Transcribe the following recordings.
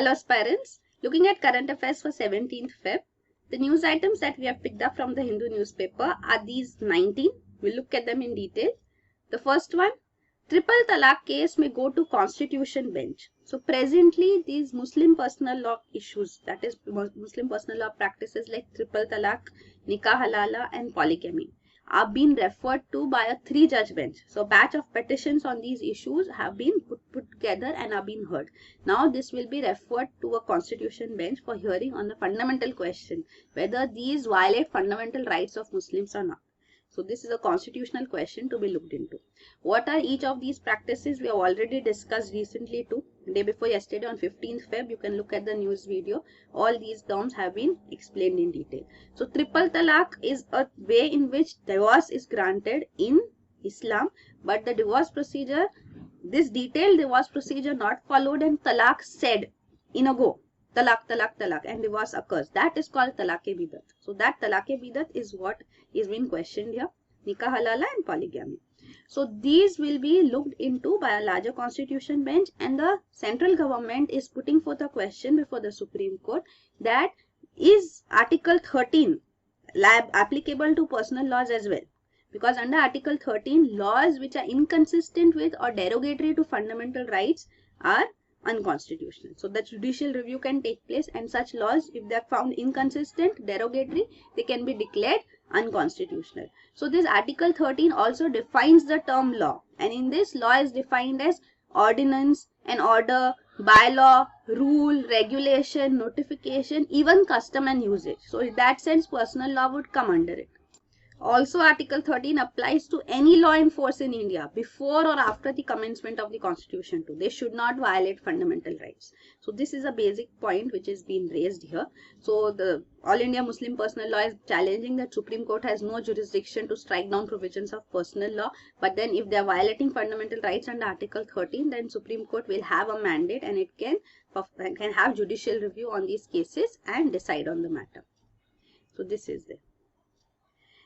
Hello aspirants, looking at current affairs for 17th Feb. The news items that we have picked up from the Hindu newspaper are these 19. We'll look at them in detail. The first one, triple talaq case may go to constitution bench. So presently these Muslim personal law issues, that is Muslim personal law practices like triple talaq, nikah halala and polygamy, are being referred to by a 3-judge bench. So batch of petitions on these issues have been put together and are being heard. Now this will be referred to a constitution bench for hearing on the fundamental question whether these violate fundamental rights of Muslims or not. So this is a constitutional question to be looked into. What are each of these practices? We have already discussed recently too. Day before yesterday on 15th Feb, you can look at the news video. All these terms have been explained in detail. So triple talaq is a way in which divorce is granted in Islam, but the divorce procedure, this detailed divorce procedure not followed and talaq said in a go. Talaq, talaq, talaq, and divorce occurs. That is called talaq-e-bidat. So that talaq-e-bidat is what is being questioned here. Nikah halala and polygamy. So these will be looked into by a larger constitution bench, and the central government is putting forth a question before the Supreme Court that is Article 13 applicable to personal laws as well? Because under Article 13, laws which are inconsistent with or derogatory to fundamental rights are unconstitutional. So the judicial review can take place, and such laws, if they are found inconsistent, derogatory, they can be declared unconstitutional. So this Article 13 also defines the term law, and in this, law is defined as ordinance, an order, bylaw, rule, regulation, notification, even custom and usage. So in that sense, personal law would come under it. Also, Article 13 applies to any law in force in India before or after the commencement of the Constitution too. They should not violate fundamental rights. So this is a basic point which is being raised here. So the All India Muslim Personal Law is challenging that Supreme Court has no jurisdiction to strike down provisions of personal law. But then if they are violating fundamental rights under Article 13, then Supreme Court will have a mandate, and it can have judicial review on these cases and decide on the matter. So this is there.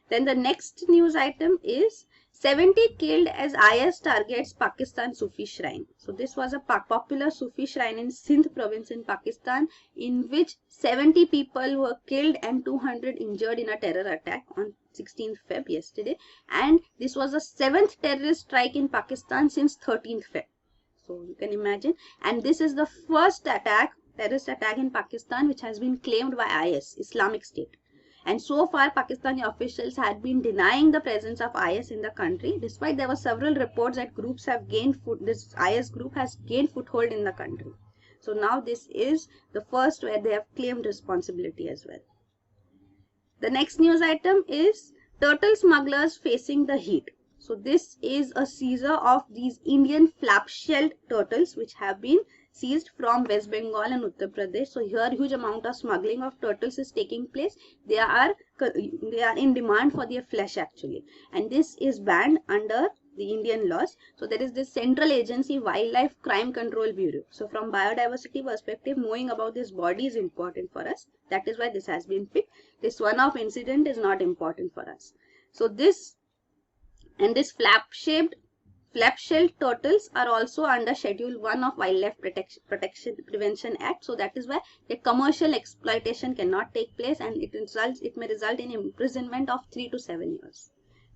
Then the next news item is 70 killed as IAS targets Pakistan Sufi shrine. So this was a popular Sufi shrine in Sindh province in Pakistan, in which 70 people were killed and 200 injured in a terror attack on 16th Feb yesterday. And this was the 7th terrorist strike in Pakistan since 13th Feb. So you can imagine. And this is the first terrorist attack in Pakistan which has been claimed by IS, Islamic State. And so far, Pakistani officials had been denying the presence of IS in the country, despite there were several reports that groups have gained this IS group has gained foothold in the country. So now this is the first where they have claimed responsibility as well. The next news item is turtle smugglers facing the heat. So this is a seizure of these Indian flap-shelled turtles which have been seized from West Bengal and Uttar Pradesh. So here huge amount of smuggling of turtles is taking place. They are in demand for their flesh actually, and this is banned under the Indian laws. So there is this central agency, Wildlife Crime Control Bureau. So from biodiversity perspective, knowing about this body is important for us. That is why this has been picked. This one-off incident is not important for us. So this flap-shelled turtles are also under Schedule 1 of Wildlife Prevention Act. So that is why the commercial exploitation cannot take place, and it may result in imprisonment of 3 to 7 years.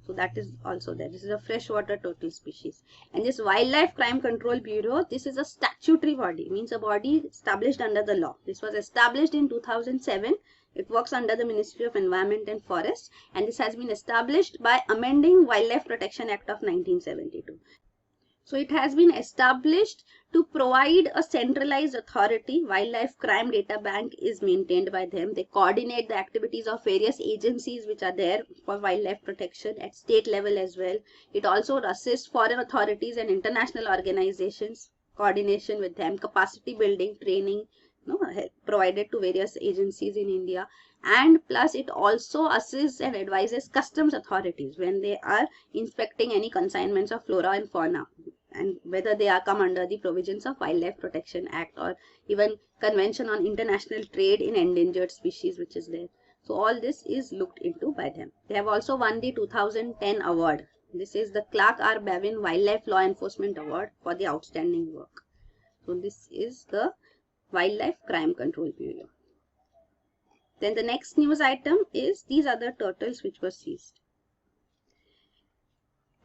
So that is also there. This is a freshwater turtle species. And this Wildlife Crime Control Bureau, this is a statutory body, means a body established under the law. This was established in 2007. It works under the Ministry of Environment and Forests, and this has been established by amending Wildlife Protection Act of 1972. So it has been established to provide a centralized authority. Wildlife Crime Data Bank is maintained by them. They coordinate the activities of various agencies which are there for wildlife protection at state level as well. It also assists foreign authorities and international organizations, coordination with them, capacity building, training, help provided to various agencies in India, and plus it also assists and advises customs authorities when they are inspecting any consignments of flora and fauna, and whether they are come under the provisions of Wildlife Protection Act or even Convention on International Trade in Endangered Species which is there. So all this is looked into by them. They have also won the 2010 award. This is the Clark R. Bavin Wildlife Law Enforcement Award for the outstanding work. So this is the Wildlife Crime Control Bureau. Then the next news item is these are the turtles which were seized.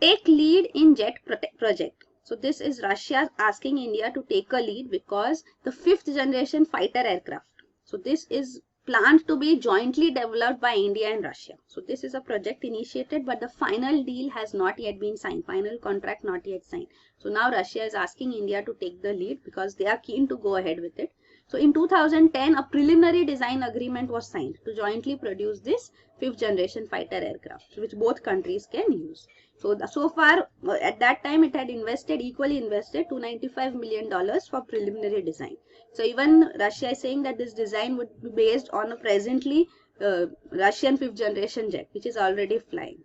Take lead in jet project. So this is Russia asking India to take a lead because the 5th generation fighter aircraft. So this is planned to be jointly developed by India and Russia. So this is a project initiated, but the final deal has not yet been signed. Final contract not yet signed. So now Russia is asking India to take the lead because they are keen to go ahead with it. So in 2010, a preliminary design agreement was signed to jointly produce this 5th generation fighter aircraft, which both countries can use. So far, at that time, it had equally invested $295 million for preliminary design. So even Russia is saying that this design would be based on a presently Russian 5th generation jet, which is already flying.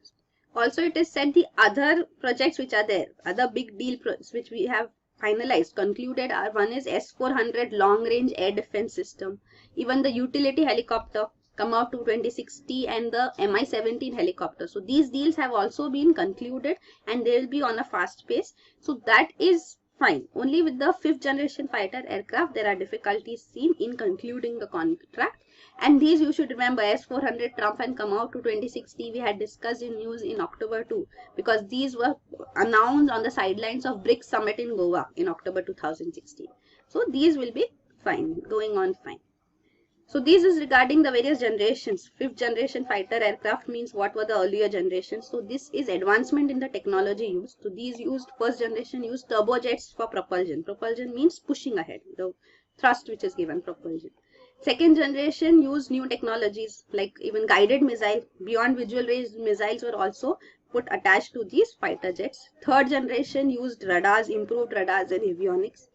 Also, it is said the other projects which are there, other big deal projects which we have finalized, concluded are one is S-400 long range air defense system, even the utility helicopter come out to 2060 and the Mi-17 helicopter. So these deals have also been concluded and they will be on a fast pace. So that is fine. Only with the 5th generation fighter aircraft there are difficulties seen in concluding the contract. And these you should remember, S-400 Trump and come out to 2060 we had discussed in news in October 2 because these were announced on the sidelines of BRICS summit in Goa in October 2016. So these will be fine, going on fine. So this is regarding the various generations. 5th generation fighter aircraft means what were the earlier generations. So this is advancement in the technology used. So these used, 1st generation used turbojets for propulsion. Propulsion means pushing ahead, the thrust which is given propulsion. 2nd generation used new technologies like even guided missile, beyond visual range missiles were also put attached to these fighter jets. 3rd generation used radars, improved radars and avionics.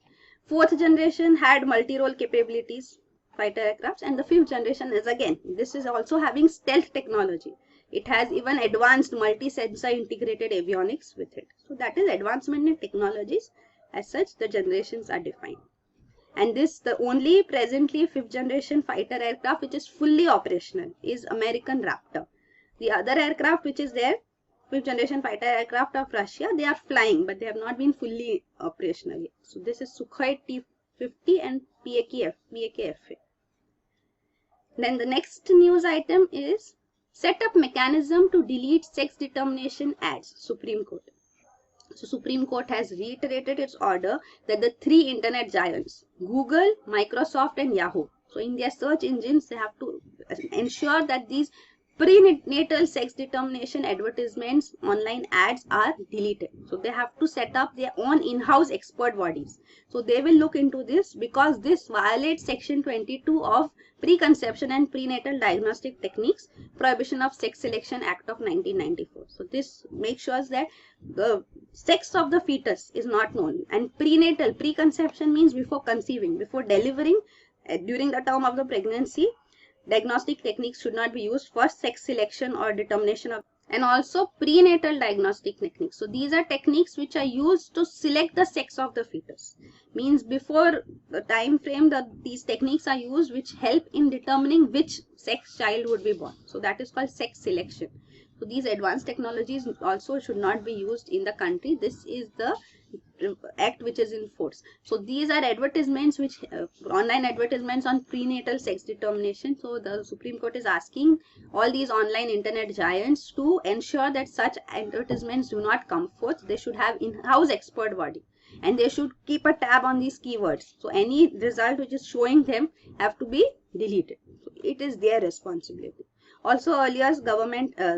4th generation had multi-role capabilities, fighter aircrafts, and the 5th generation is again, this is also having stealth technology. It has even advanced multi-sensor integrated avionics with it. So that is advancement in technologies. As such, the generations are defined. And this, the only presently 5th generation fighter aircraft which is fully operational is American Raptor. The other aircraft which is there, 5th generation fighter aircraft of Russia, they are flying but they have not been fully operational yet. So this is Sukhoi T-50 and PAK-FA. Then the next news item is set up mechanism to delete sex determination ads, Supreme Court. So Supreme Court has reiterated its order that the 3 internet giants, Google, Microsoft and Yahoo, so in their search engines they have to ensure that these prenatal sex determination advertisements, online ads are deleted. So they have to set up their own in-house expert bodies. So they will look into this because this violates section 22 of Preconception and Prenatal Diagnostic Techniques, Prohibition of Sex Selection Act of 1994. So this makes sure that the sex of the fetus is not known, and preconception means before conceiving, before delivering, during the term of the pregnancy. Diagnostic techniques should not be used for sex selection or determination of, and also prenatal diagnostic techniques. So these are techniques which are used to select the sex of the fetus. Means before the time frame that these techniques are used which help in determining which sex child would be born. So that is called sex selection. So these advanced technologies also should not be used in the country. This is the act which is in force. So these are advertisements which online advertisements on prenatal sex determination. So the Supreme Court is asking all these online internet giants to ensure that such advertisements do not come forth. They should have in-house expert body and they should keep a tab on these keywords. So any result which is showing them have to be deleted. So it is their responsibility. Also earlier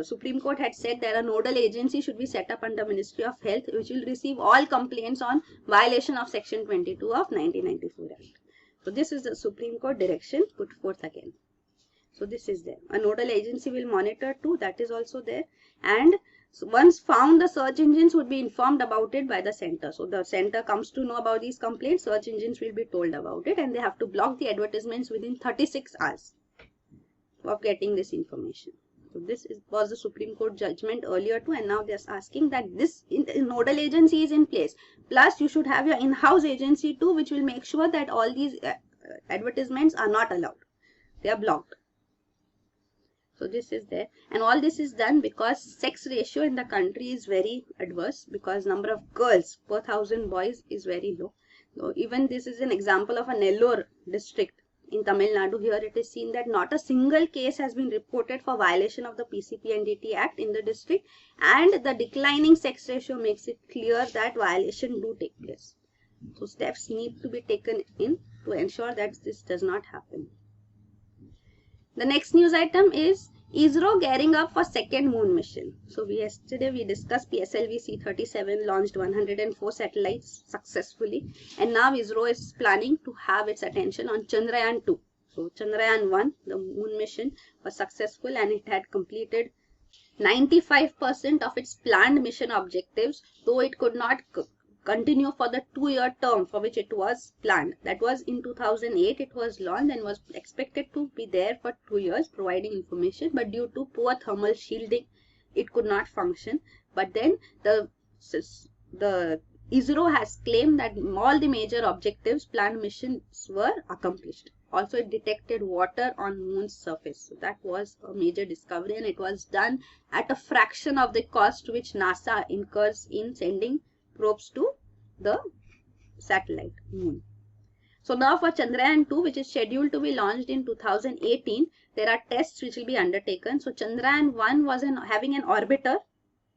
Supreme Court had said that a nodal agency should be set up under Ministry of Health which will receive all complaints on violation of section 22 of 1994 Act. So this is the Supreme Court direction put forth again. So this is there. A nodal agency will monitor too, that is also there. And once found, the search engines would be informed about it by the center. So the center comes to know about these complaints, search engines will be told about it and they have to block the advertisements within 36 hours. Of getting this information. So this was the Supreme Court judgment earlier too, and now they are asking that this nodal agency is in place. Plus you should have your in-house agency too, which will make sure that all these advertisements are not allowed. They are blocked. So this is there, and all this is done because sex ratio in the country is very adverse because number of girls per 1,000 boys is very low. So even this is an example of a Nellore district in Tamil Nadu. Here it is seen that not a single case has been reported for violation of the PCP&DT Act in the district, and the declining sex ratio makes it clear that violation do take place. So steps need to be taken in to ensure that this does not happen. The next news item is ISRO gearing up for second moon mission. So yesterday we discussed PSLV C-37 launched 104 satellites successfully, and now ISRO is planning to have its attention on Chandrayaan-2. So Chandrayaan-1, the moon mission, was successful and it had completed 95% of its planned mission objectives, though it could not continue for the 2-year term for which it was planned. That was in 2008 it was launched and was expected to be there for 2 years providing information, but due to poor thermal shielding it could not function. But then the ISRO has claimed that all the major objectives planned missions were accomplished. Also it detected water on moon's surface. So that was a major discovery, and it was done at a fraction of the cost which NASA incurs in sending probes to the satellite moon. So now for Chandrayaan-2, which is scheduled to be launched in 2018, there are tests which will be undertaken. So Chandrayaan-1 was having an orbiter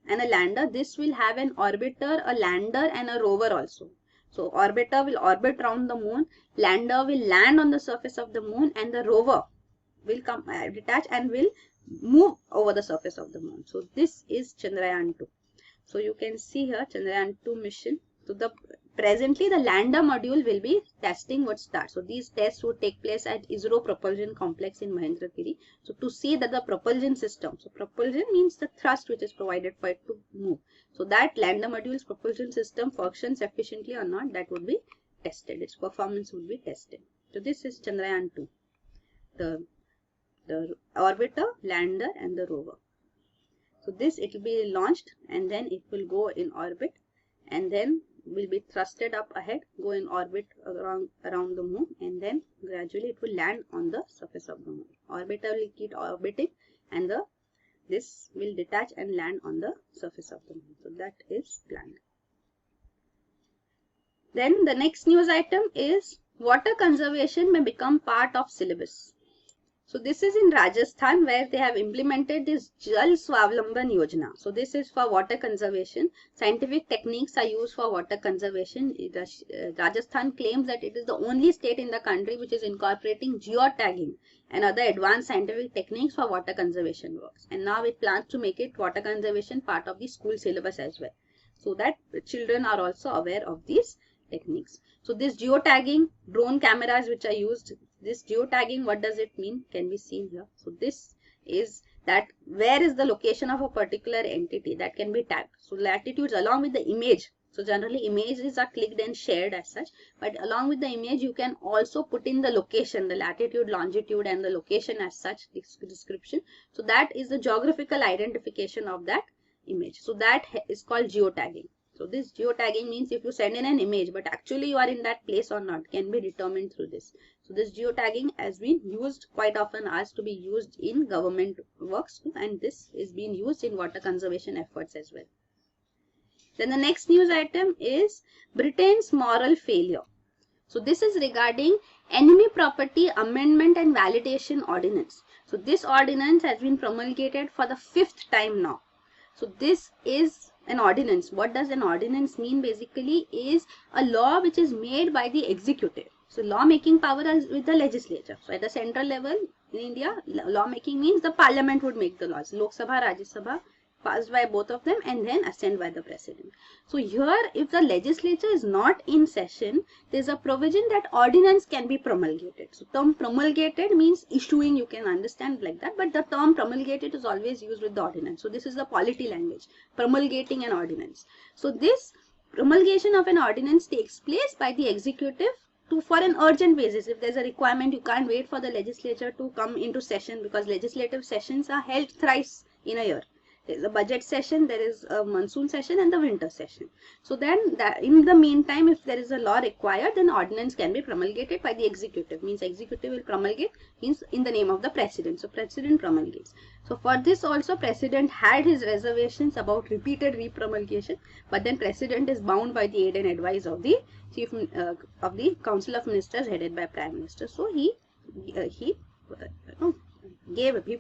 and a lander. This will have an orbiter, a lander and a rover also. So orbiter will orbit around the moon, lander will land on the surface of the moon, and the rover will come detach and will move over the surface of the moon. So this is Chandrayaan-2. So you can see here Chandrayaan-2 mission. So presently the lander module will be testing would start. So these tests would take place at ISRO Propulsion Complex in Mahendragiri. So to see that the propulsion system, so propulsion means the thrust which is provided for it to move. So that lander module's propulsion system functions efficiently or not, that would be tested. Its performance would be tested. So this is Chandrayaan-2. The orbiter, lander and the rover. So this it will be launched and then it will go in orbit and then will be thrusted up ahead, go in orbit around the moon, and then gradually it will land on the surface of the moon. Orbiter will keep orbiting and this will detach and land on the surface of the moon. So that is planned. Then the next news item is water conservation may become part of syllabus. So this is in Rajasthan where they have implemented this Jal Swavlamban Yojana. So this is for water conservation. Scientific techniques are used for water conservation. Rajasthan claims that it is the only state in the country which is incorporating geotagging and other advanced scientific techniques for water conservation works. And now it plans to make it water conservation part of the school syllabus as well, so that children are also aware of these techniques. So this geotagging, drone cameras which are used, this geotagging, what does it mean, can be seen here. So this is that where is the location of a particular entity that can be tagged. So latitudes along with the image. So generally images are clicked and shared as such, but along with the image you can also put in the location, the latitude, longitude and the location as such, description. So that is the geographical identification of that image. So that is called geotagging. So this geotagging means if you send in an image but actually you are in that place or not can be determined through this. So this geotagging has been used quite often, as to be used in government works, and this is being used in water conservation efforts as well. Then the next news item is Britain's moral failure. So this is regarding Enemy Property Amendment and Validation Ordinance. So this ordinance has been promulgated for the 5th time now. So this is an ordinance. What does an ordinance mean? Basically is a law which is made by the executive. So law making power is with the legislature. So at the central level in India, law making means the parliament would make the laws. Lok Sabha, Rajya Sabha, passed by both of them and then assent by the president. So here if the legislature is not in session, there is a provision that ordinance can be promulgated. So term promulgated means issuing, you can understand like that, but the term promulgated is always used with the ordinance. So this is the polity language, promulgating an ordinance. So this promulgation of an ordinance takes place by the executive for an urgent basis. If there is a requirement, you can't wait for the legislature to come into session, because legislative sessions are held thrice in a year. There is a budget session, there is a monsoon session and the winter session. So then in the meantime, if there is a law required, then ordinance can be promulgated by the executive. Means executive will promulgate, means in the name of the president. So president promulgates. So for this also president had his reservations about repeated re-promulgation, but then president is bound by the aid and advice of the chief of the council of ministers headed by prime minister. So he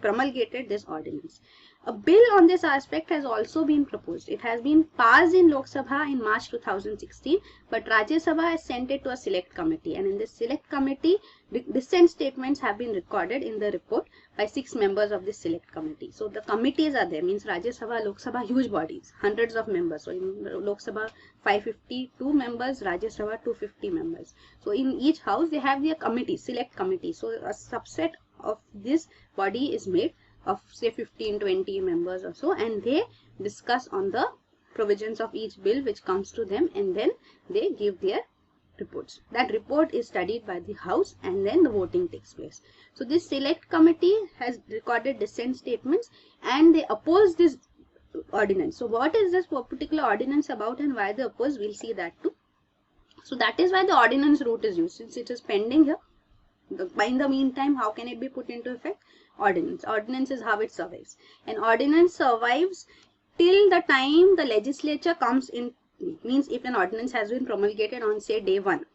promulgated this ordinance. A bill on this aspect has also been proposed. It has been passed in Lok Sabha in March 2016, but Rajya Sabha has sent it to a select committee, and in this select committee, dissent statements have been recorded in the report by 6 members of this select committee. So the committees are there, means Rajya Sabha, Lok Sabha, huge bodies, hundreds of members. So in Lok Sabha 552 members, Rajya Sabha 250 members. So in each house they have their committee, select committee. So a subset of this body is made of say 15-20 members or so, and they discuss on the provisions of each bill which comes to them, and then they give their reports. That report is studied by the house, and then the voting takes place. So this select committee has recorded dissent statements and they oppose this ordinance. So what is this particular ordinance about and why they oppose, we'll see that too. So that is why the ordinance route is used, since it is pending here. In the meantime, how can it be put into effect? Ordinance. Ordinance is how it survives. An ordinance survives till the time the legislature comes in. Means if an ordinance has been promulgated on say day 1.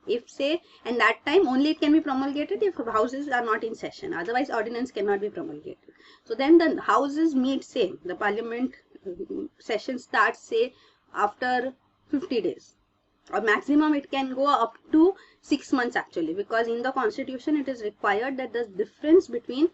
If say, and that time only it can be promulgated if houses are not in session. Otherwise ordinance cannot be promulgated. So then the houses meet, say the parliament session starts say after 50 days. Or maximum it can go up to 6 months actually, because in the constitution it is required that the difference between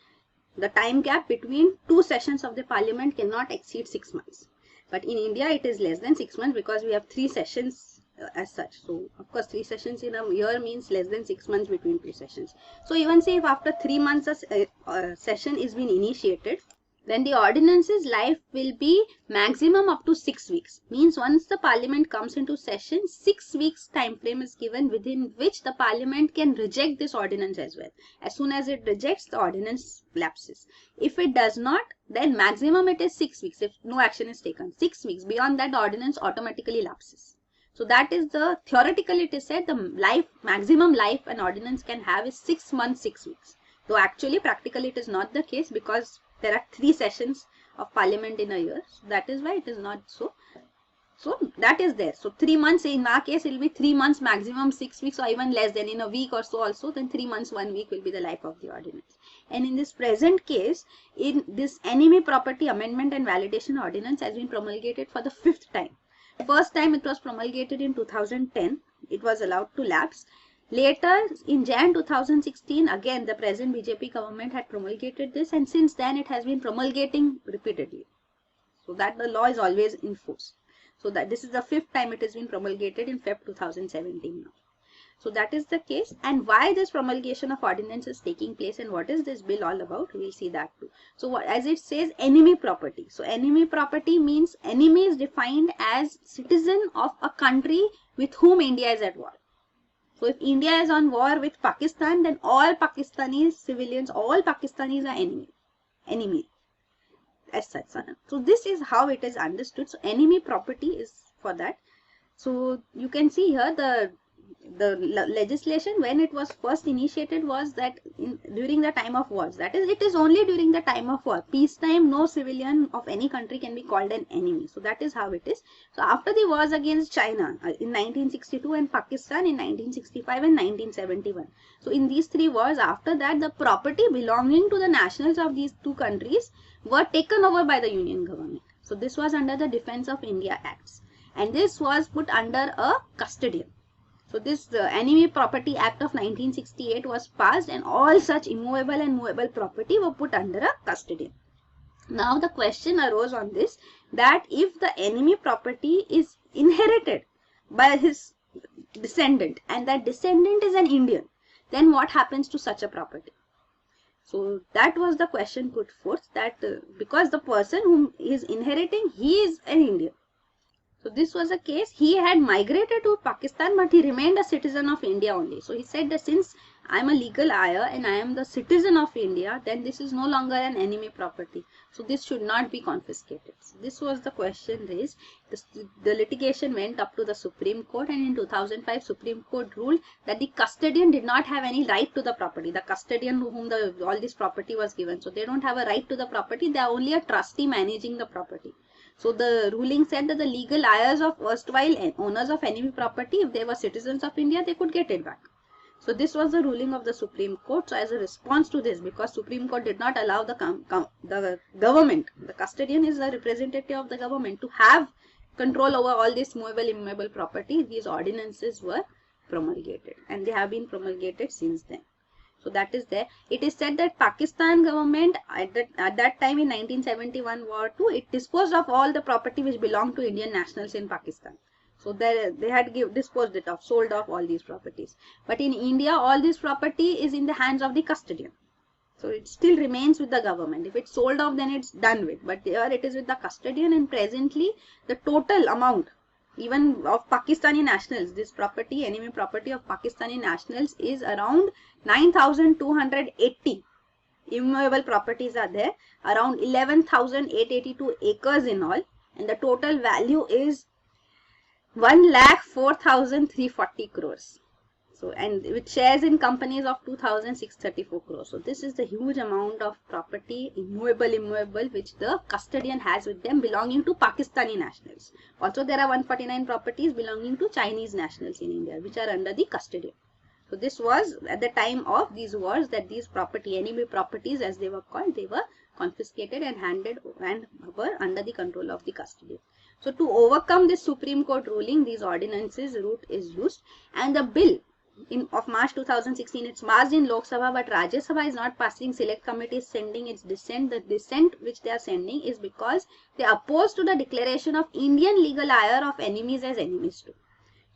the time gap between 2 sessions of the parliament cannot exceed 6 months. But in India it is less than 6 months because we have 3 sessions as such. So of course 3 sessions in a year means less than 6 months between 2 sessions. So even say if after 3 months a session is been initiated, then the ordinance's life will be maximum up to 6 weeks. Means once the parliament comes into session, 6 weeks time frame is given within which the parliament can reject this ordinance as well. As soon as it rejects, the ordinance lapses. If it does not, then maximum it is 6 weeks if no action is taken. 6 weeks. Beyond that, the ordinance automatically lapses. So that is the, theoretically it is said the maximum life an ordinance can have is 6 months, 6 weeks. Though actually practically it is not the case, because there are 3 sessions of parliament in a year. So that is why it is not so. So that is there. So 3 months in our case it will be 3 months, maximum 6 weeks, or even less than in a week or so also. Then 3 months, 1 week will be the life of the ordinance. And in this present case, in this enemy property amendment and validation ordinance has been promulgated for the 5th time. First time it was promulgated in 2010. It was allowed to lapse. Later, in Jan 2016, again the present BJP government had promulgated this, and since then it has been promulgating repeatedly. So that the law is always in force. So that this is the 5th time it has been promulgated in Feb 2017 now. So that is the case, and why this promulgation of ordinance is taking place and what is this bill all about, we will see that too. So as it says, enemy property. So enemy property means enemy is defined as citizen of a country with whom India is at war. So if India is on war with Pakistan, then all Pakistani civilians, all Pakistanis are enemy as such. So this is how it is understood. So enemy property is for that. So you can see here the legislation when it was first initiated was that during the time of wars. That is, it is only during the time of war. Peacetime, no civilian of any country can be called an enemy. So that is how it is. So after the wars against China in 1962 and Pakistan in 1965 and 1971. So in these 3 wars, after that the property belonging to the nationals of these 2 countries were taken over by the Union government. So this was under the Defence of India Acts, and this was put under a custodian. So this Enemy Property Act of 1968 was passed, and all such immovable and movable property were put under a custodian. Now the question arose on this, that if the enemy property is inherited by his descendant and that descendant is an Indian, then what happens to such a property? So that was the question put forth, that because the person whom he is inheriting, he is an Indian. So this was a case, he had migrated to Pakistan but he remained a citizen of India only. So he said that since I am a legal heir and I am the citizen of India, then this is no longer an enemy property. So this should not be confiscated. So this was the question raised. The litigation went up to the Supreme Court, and in 2005 Supreme Court ruled that the custodian did not have any right to the property. The custodian to whom all this property was given, so they don't have a right to the property. They are only a trustee managing the property. So the ruling said that the legal heirs of erstwhile owners of enemy property, if they were citizens of India, they could get it back. So this was the ruling of the Supreme Court. So as a response to this, because Supreme Court did not allow the government, the custodian is the representative of the government, to have control over all this movable, immovable property, these ordinances were promulgated, and they have been promulgated since then. So that is there. It is said that Pakistan government at that time in 1971 War II, it disposed of all the property which belonged to Indian nationals in Pakistan. So they had disposed it of, sold off all these properties. But in India, all this property is in the hands of the custodian. So it still remains with the government. If it's sold off, then it's done with. But here it is with the custodian, and presently the total amount even of Pakistani nationals, this property, enemy property of Pakistani nationals, is around 9,280 immovable properties are there, around 11,882 acres in all, and the total value is 1,04,340 crores. So, and with shares in companies of 2,634 crores. So this is the huge amount of property, immovable, which the custodian has with them, belonging to Pakistani nationals. Also, there are 149 properties belonging to Chinese nationals in India, which are under the custodian. So this was at the time of these wars, that these enemy properties, as they were called, they were confiscated and handed and were under the control of the custodian. So to overcome this Supreme Court ruling, these ordinances route is used, and the bill of March 2016, it's passed in Lok Sabha, but Rajya Sabha is not passing. Select committee is sending its dissent. The dissent which they are sending is because they are opposed to the declaration of Indian legal heir of enemies as enemies too.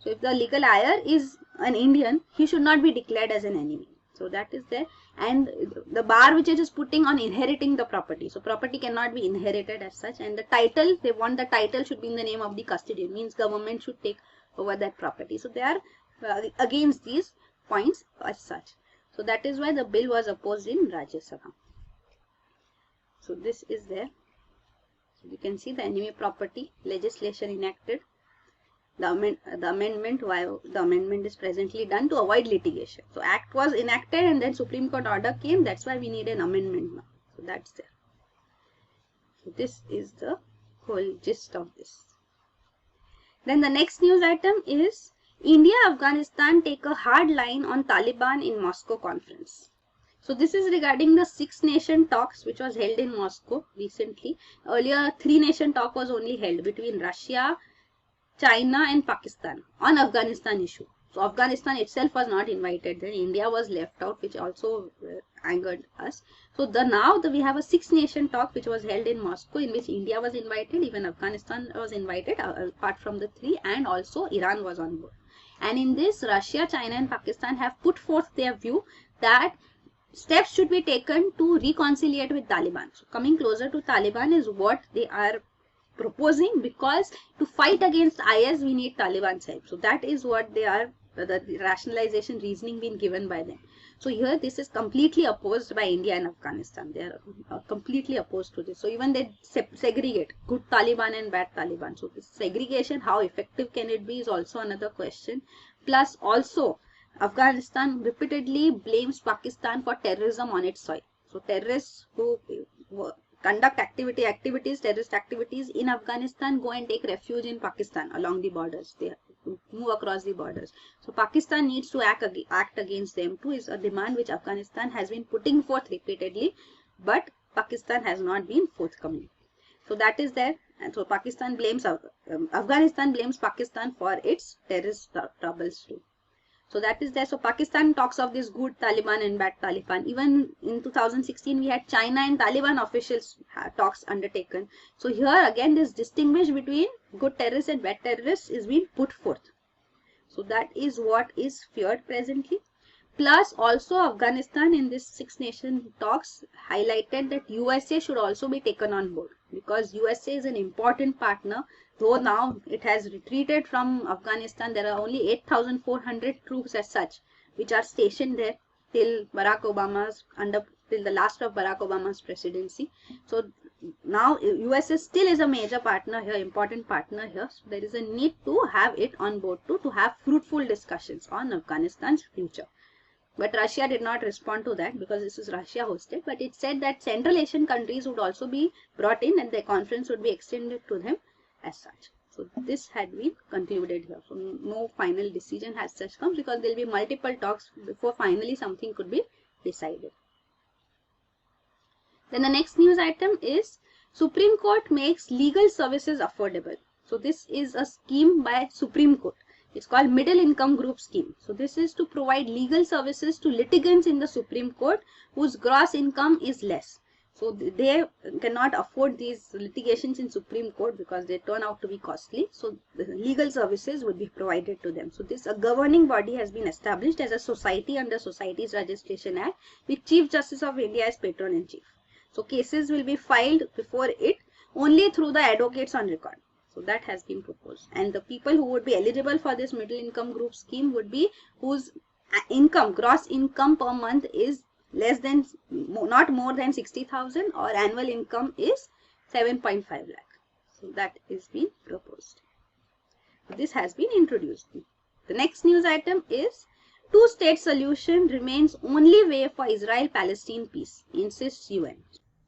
So if the legal heir is an Indian, he should not be declared as an enemy. So that is there. And the bar which it is putting on inheriting the property. So property cannot be inherited as such. And the title, they want the title should be in the name of the custodian. Means government should take over that property. So they are against these points as such. So that is why the bill was opposed in Rajya Sabha. So this is there. So you can see the enemy property legislation enacted. The amendment is presently done to avoid litigation. So act was enacted and then Supreme Court order came. That's why we need an amendment now. So that's there. So this is the whole gist of this. Then the next news item is India, Afghanistan take a hard line on Taliban in Moscow conference. So this is regarding the 6-nation talks which was held in Moscow recently. Earlier 3-nation talk was only held between Russia, China and Pakistan on Afghanistan issue. So Afghanistan itself was not invited. Then India was left out, which also angered us. So now we have a 6-nation talk which was held in Moscow, in which India was invited, even Afghanistan was invited apart from the 3, and also Iran was on board. And in this, Russia, China and Pakistan have put forth their view that steps should be taken to reconciliate with Taliban. So coming closer to Taliban is what they are proposing, because to fight against IS we need Taliban's help. So that is what they are, the rationalization reasoning being given by them. So here this is completely opposed by India and Afghanistan. They are completely opposed to this. So even they segregate good Taliban and bad Taliban. So this segregation, how effective can it be, is also another question. Plus also Afghanistan repeatedly blames Pakistan for terrorism on its soil. So terrorists who conduct terrorist activities in Afghanistan go and take refuge in Pakistan along the borders. They move across the borders. So Pakistan needs to act against them too, is a demand which Afghanistan has been putting forth repeatedly, but Pakistan has not been forthcoming. So that is there. And so Pakistan blames Afghanistan blames Pakistan for its terrorist troubles too. So that is there. So Pakistan talks of this good Taliban and bad Taliban. Even in 2016, we had China and Taliban officials talks undertaken. So here again, this distinguish between good terrorists and bad terrorists is being put forth. So that is what is feared presently. Plus also Afghanistan in this 6-nation talks highlighted that USA should also be taken on board, because USA is an important partner. Though now it has retreated from Afghanistan, there are only 8,400 troops as such which are stationed there. till till the last of Barack Obama's presidency. So now USA still is a major partner here, important partner here. So there is a need to have it on board to have fruitful discussions on Afghanistan's future. But Russia did not respond to that because this is Russia hosted. But it said that Central Asian countries would also be brought in and the conference would be extended to them as such. So this had been concluded here. So no final decision has such come because there will be multiple talks before finally something could be decided. Then the next news item is Supreme Court makes legal services affordable. So this is a scheme by Supreme Court. It's called Middle Income Group Scheme. So this is to provide legal services to litigants in the Supreme Court whose gross income is less. So they cannot afford these litigations in Supreme Court because they turn out to be costly. So the legal services would be provided to them. So this a governing body has been established as a society under Societies Registration Act with Chief Justice of India as patron in chief. So cases will be filed before it only through the advocates on record. So that has been proposed. And the people who would be eligible for this middle income group scheme would be whose income, gross income per month is less than, not more than 60,000 or annual income is 7.5 lakh. So that is being proposed. This has been introduced. The next news item is two-state solution remains only way for Israel-Palestine peace, insists UN.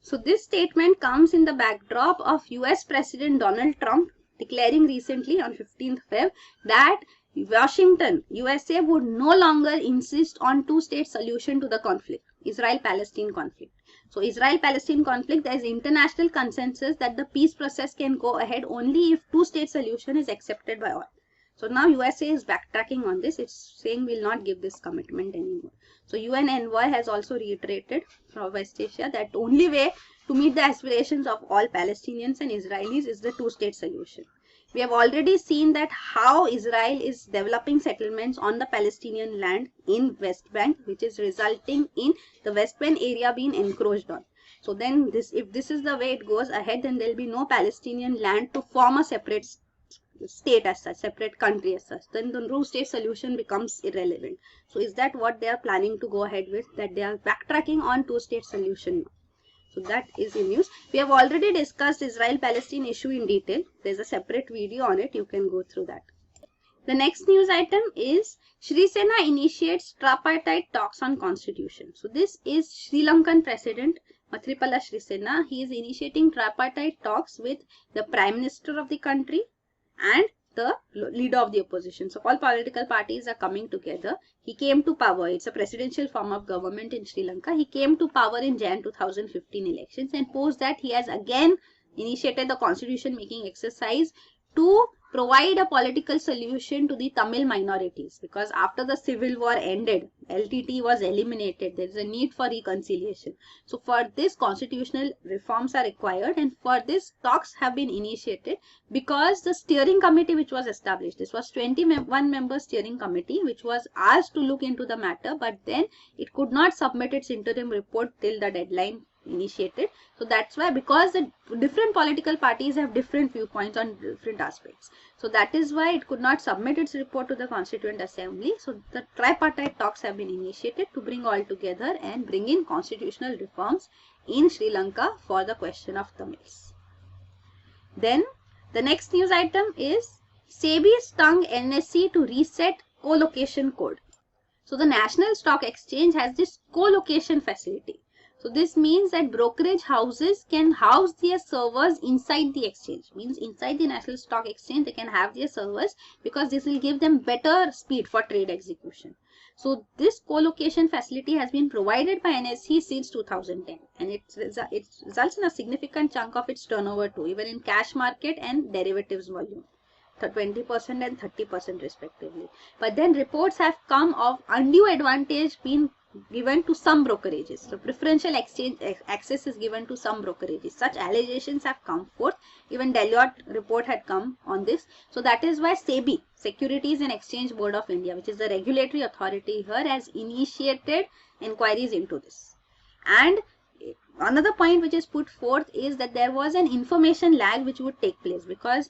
So this statement comes in the backdrop of US President Donald Trump declaring recently on 15th Feb that Washington, USA would no longer insist on two-state solution to the conflict, Israel-Palestine conflict. So Israel-Palestine conflict, there is international consensus that the peace process can go ahead only if two-state solution is accepted by all. So now USA is backtracking on this. It's saying we'll not give this commitment anymore. So UN envoy has also reiterated from West Asia that the only way to meet the aspirations of all Palestinians and Israelis is the two-state solution. We have already seen that how Israel is developing settlements on the Palestinian land in West Bank, which is resulting in the West Bank area being encroached on. So then if this is the way it goes ahead, then there will be no Palestinian land to form a separate state as such, separate country as such. Then the two-state solution becomes irrelevant. So is that what they are planning to go ahead with? That they are backtracking on two-state solution now. So that is in news. We have already discussed Israel-Palestine issue in detail. There's a separate video on it. You can go through that. The next news item is Sri Sena initiates tripartite talks on constitution. So this is Sri Lankan President Maithripala Sirisena. He is initiating tripartite talks with the Prime Minister of the country and the leader of the opposition. So all political parties are coming together. He came to power. It's a presidential form of government in Sri Lanka. He came to power in Jan 2015 elections, and post that he has again initiated the constitution making exercise to provide a political solution to the Tamil minorities, because after the civil war ended, LTT was eliminated. There is a need for reconciliation. So for this, constitutional reforms are required, and for this talks have been initiated because the steering committee which was established, this was 21 member steering committee which was asked to look into the matter, but then it could not submit its interim report till the deadline initiated. So that's why, because the different political parties have different viewpoints on different aspects, so that is why it could not submit its report to the Constituent Assembly. So the tripartite talks have been initiated to bring all together and bring in constitutional reforms in Sri Lanka for the question of Tamils. Then the next news item is SEBI stung NSE to reset co-location code. So the National Stock Exchange has this co-location facility. So this means that brokerage houses can house their servers inside the exchange. Means inside the National Stock Exchange they can have their servers, because this will give them better speed for trade execution. So this co-location facility has been provided by NSE since 2010, and it results in a significant chunk of its turnover too, even in cash market and derivatives volume. 20% and 30% respectively. But then reports have come of undue advantage being given to some brokerages. So preferential exchange access is given to some brokerages. Such allegations have come forth. Even Deloitte report had come on this. So that is why SEBI, Securities and Exchange Board of India, which is the regulatory authority here, has initiated inquiries into this. And another point which is put forth is that there was an information lag which would take place, because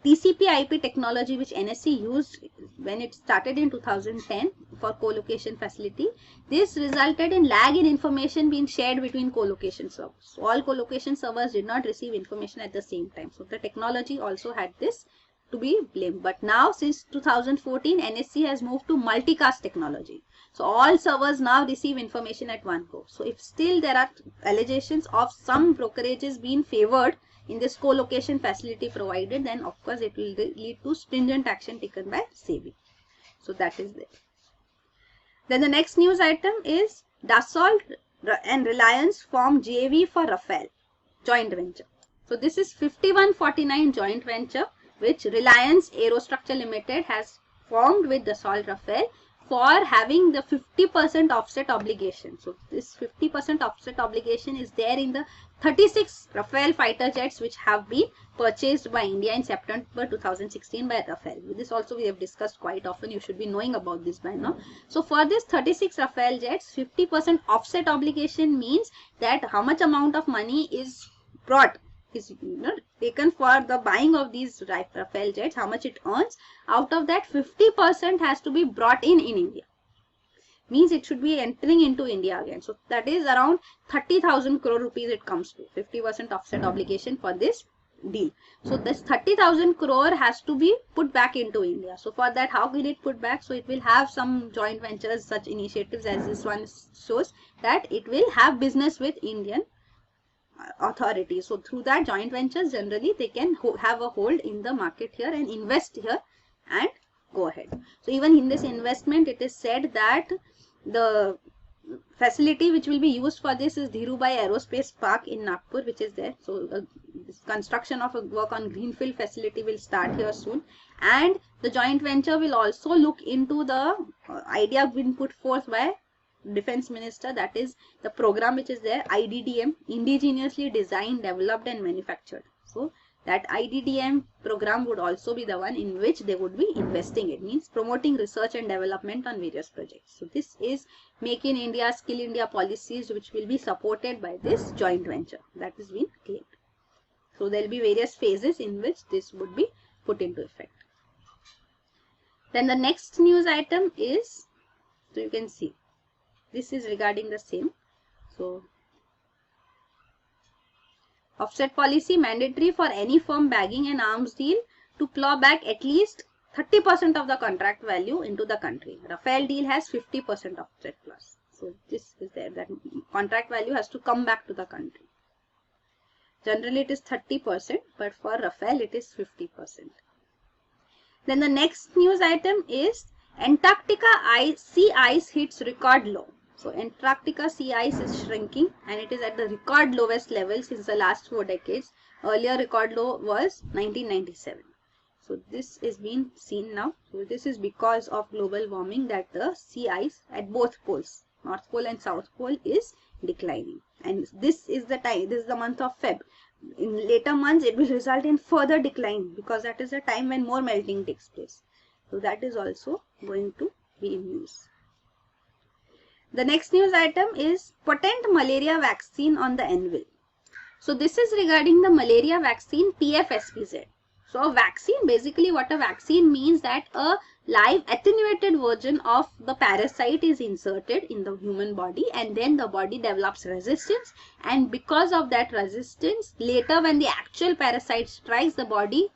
TCP/IP technology which NSC used when it started in 2010 for co-location facility, this resulted in lag in information being shared between co-location servers. So all co-location servers did not receive information at the same time. So the technology also had this to be blamed. But now since 2014, NSC has moved to multicast technology. So all servers now receive information at one go. So if still there are allegations of some brokerages being favored in this co-location facility provided, then of course it will lead to stringent action taken by SEBI. So that is there. Then the next news item is Dassault and Reliance form JV for Rafale joint venture. So this is 5149 joint venture which Reliance Aerostructure Limited has formed with Dassault Rafale for having the 50% offset obligation. So this 50% offset obligation is there in the 36 Rafale fighter jets which have been purchased by India in September 2016 by Rafale. This also we have discussed quite often. You should be knowing about this by now. So for this 36 Rafale jets, 50% offset obligation means that how much amount of money is brought, is taken for the buying of these Rafale jets, how much it earns. Out of that, 50% has to be brought in India. Means it should be entering into India again. So that is around 30,000 crore rupees it comes to. 50% offset obligation for this deal. So this 30,000 crore has to be put back into India. So for that, how will it put back? So it will have some joint ventures, such initiatives as this one shows, that it will have business with Indian authorities. So through that joint ventures, generally they can have a hold in the market here and invest here and go ahead. So even in this investment, it is said that the facility which will be used for this is Dhirubhai Aerospace Park in Nagpur, which is there. So construction of a work on greenfield facility will start here soon, and the joint venture will also look into the idea being put forth by Defense Minister, that is the program which is there, IDDM, indigenously designed, developed and manufactured. So that IDDM program would also be the one in which they would be investing. It means promoting research and development on various projects. So this is Make in India, Skill India policies which will be supported by this joint venture. That has been claimed. So there will be various phases in which this would be put into effect. Then the next news item is, so you can see, this is regarding the same. So offset policy mandatory for any firm bagging an arms deal to plow back at least 30% of the contract value into the country. Rafale deal has 50% offset clause. So this is there, that contract value has to come back to the country. Generally it is 30%, but for Rafale it is 50%. Then the next news item is Antarctica sea ice hits record low. So Antarctica sea ice is shrinking and it is at the record lowest level since the last 4 decades. Earlier record low was 1997. So this is being seen now. So this is because of global warming that the sea ice at both poles, North Pole and South Pole, is declining. And this is the time, this is the month of Feb. In later months it will result in further decline because that is the time when more melting takes place. So that is also going to be in use. The next news item is potent malaria vaccine on the anvil. So this is regarding the malaria vaccine PFSPZ. So a vaccine, basically what a vaccine means, that a live attenuated version of the parasite is inserted in the human body and then the body develops resistance, and because of that resistance, later when the actual parasite strikes, the body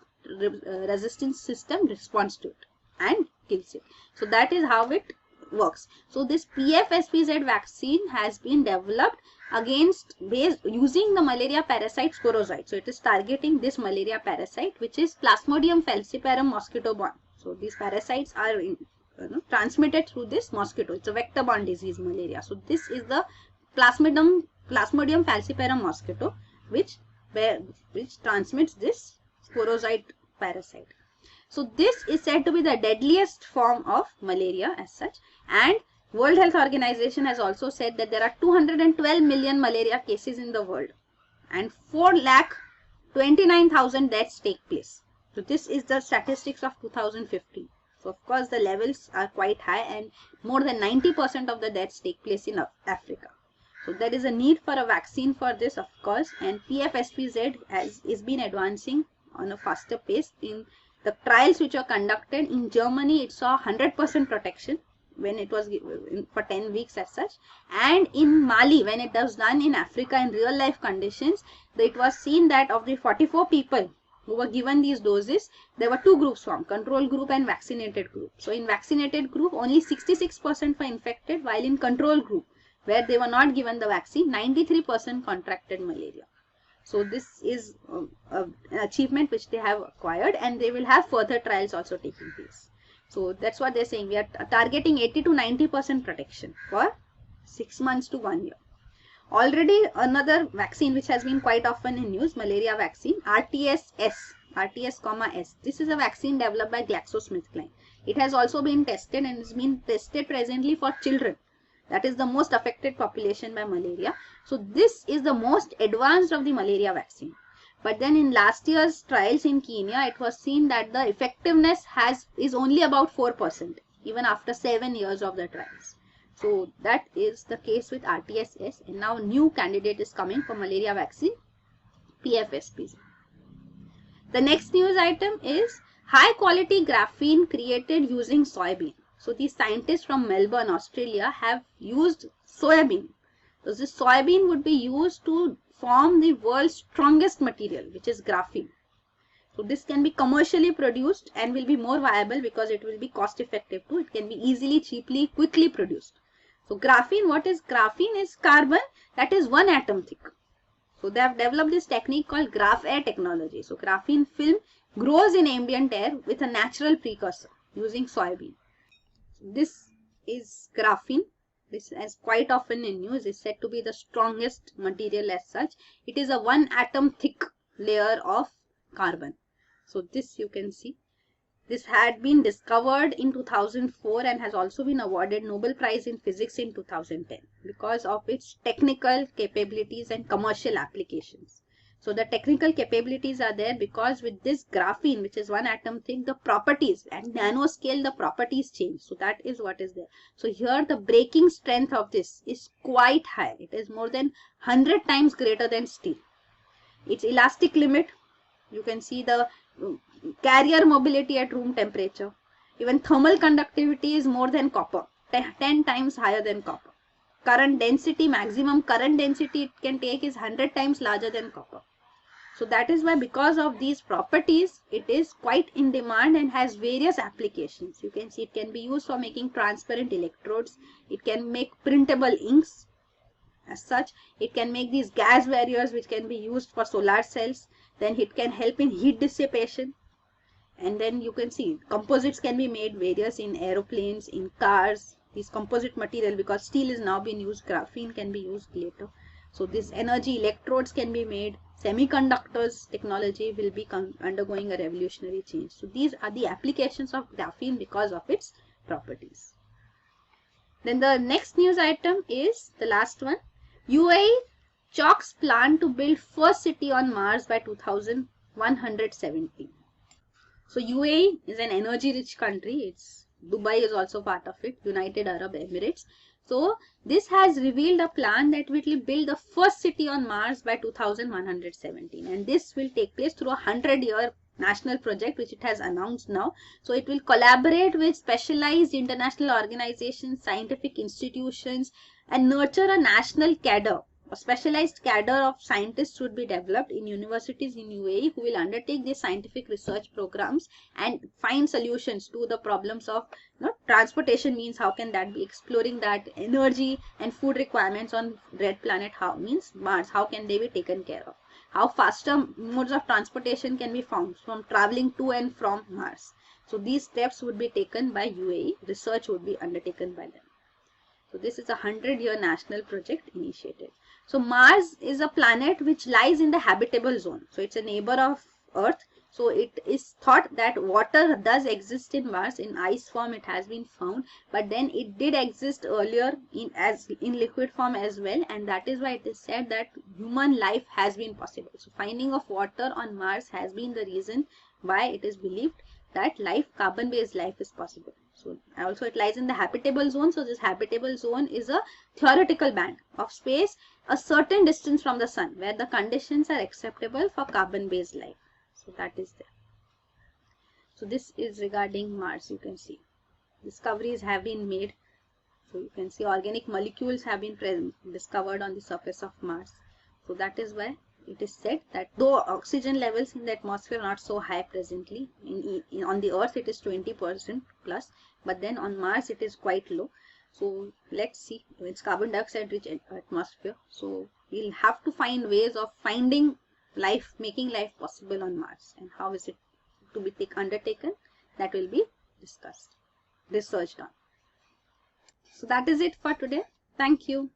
resistance system responds to it and kills it. So that is how it works. So this PFSPZ vaccine has been developed against using the malaria parasite sporozoite. So it is targeting this malaria parasite, which is Plasmodium falciparum mosquito borne. So these parasites are transmitted through this mosquito. It's a vector borne disease, malaria. So this is the Plasmodium falciparum mosquito which transmits this sporozoite parasite. So this is said to be the deadliest form of malaria as such, and World Health Organization has also said that there are 212 million malaria cases in the world and 4,29,000 deaths take place. So this is the statistics of 2015. So of course the levels are quite high and more than 90% of the deaths take place in Africa. So there is a need for a vaccine for this, of course, and PFSPZ is been advancing on a faster pace. In the trials which were conducted in Germany, it saw 100% protection when it was for 10 weeks as such. And in Mali, when it was done in Africa in real life conditions, it was seen that of the 44 people who were given these doses, there were two groups formed, control group and vaccinated group. So in vaccinated group, only 66% were infected, while in control group, where they were not given the vaccine, 93% contracted malaria. So this is an achievement which they have acquired, and they will have further trials also taking place. So that's what they're saying. We are targeting 80 to 90% protection for 6 months to 1 year. Already another vaccine which has been quite often in news, malaria vaccine, RTS-S. This is a vaccine developed by GlaxoSmithKline. It has also been tested and is being tested presently for children. That is the most affected population by malaria. So this is the most advanced of the malaria vaccine. But then in last year's trials in Kenya, it was seen that the effectiveness is only about 4%, even after 7 years of the trials. So that is the case with RTS-S, and now new candidate is coming for malaria vaccine, PFSPs. The next news item is high quality graphene created using soybean. So these scientists from Melbourne, Australia have used soybean. So this soybean would be used to form the world's strongest material, which is graphene. So this can be commercially produced and will be more viable because it will be cost effective too. It can be easily, cheaply, quickly produced. So graphene, what is graphene? Is carbon that is 1 atom thick. So they have developed this technique called graph air technology. So graphene film grows in ambient air with a natural precursor using soybean. This is graphene. This is quite often in news, is said to be the strongest material as such. It is a 1 atom thick layer of carbon. So this you can see. This had been discovered in 2004 and has also been awarded Nobel Prize in Physics in 2010 because of its technical capabilities and commercial applications. So the technical capabilities are there because with this graphene, which is 1 atom thick, the properties at nanoscale, the properties change. So that is what is there. So here the breaking strength of this is quite high. It is more than 100 times greater than steel. Its elastic limit, you can see the carrier mobility at room temperature. Even thermal conductivity is more than copper, 10 times higher than copper. Current density, maximum current density it can take is 100 times larger than copper. So that is why, because of these properties, it is quite in demand and has various applications. You can see it can be used for making transparent electrodes. It can make printable inks. As such, it can make these gas barriers which can be used for solar cells. Then it can help in heat dissipation. And then you can see composites can be made various in aeroplanes, in cars. These composite material, because steel is now being used, graphene can be used later. So this energy electrodes can be made. Semiconductors technology will be undergoing a revolutionary change. So these are the applications of graphene because of its properties. Then the next news item is the last one. UAE chalks plan to build first city on Mars by 2170. So UAE is an energy rich country. Dubai is also part of it, United Arab Emirates. So this has revealed a plan that it will build the first city on Mars by 2117, and this will take place through a 100-year national project which it has announced now. So it will collaborate with specialized international organizations, scientific institutions, and nurture a national cadre. A specialized cadre of scientists would be developed in universities in UAE who will undertake these scientific research programs and find solutions to the problems of transportation means how can that be, exploring that energy and food requirements on red planet, how means Mars, how can they be taken care of, how faster modes of transportation can be found from traveling to and from Mars. So these steps would be taken by UAE, research would be undertaken by them. So this is a 100-year national project initiated. So Mars is a planet which lies in the habitable zone. So it's a neighbor of Earth. So it is thought that water does exist in Mars. In ice form it has been found. But then it did exist earlier in liquid form as well. And that is why it is said that human life has been possible. So finding of water on Mars has been the reason why it is believed that carbon-based life is possible. So also it lies in the habitable zone. So this habitable zone is a theoretical band of space a certain distance from the sun where the conditions are acceptable for carbon-based life. So So that is there. So this is regarding Mars. You can see discoveries have been made. So you can see organic molecules have been discovered on the surface of Mars. So that is why it is said that though oxygen levels in the atmosphere are not so high presently, on the Earth it is 20% plus, but then on Mars it is quite low. So let's see, it's carbon dioxide rich atmosphere. So we'll have to find ways of finding life, making life possible on Mars. And how is it to be undertaken? That will be discussed, researched on. So that is it for today. Thank you.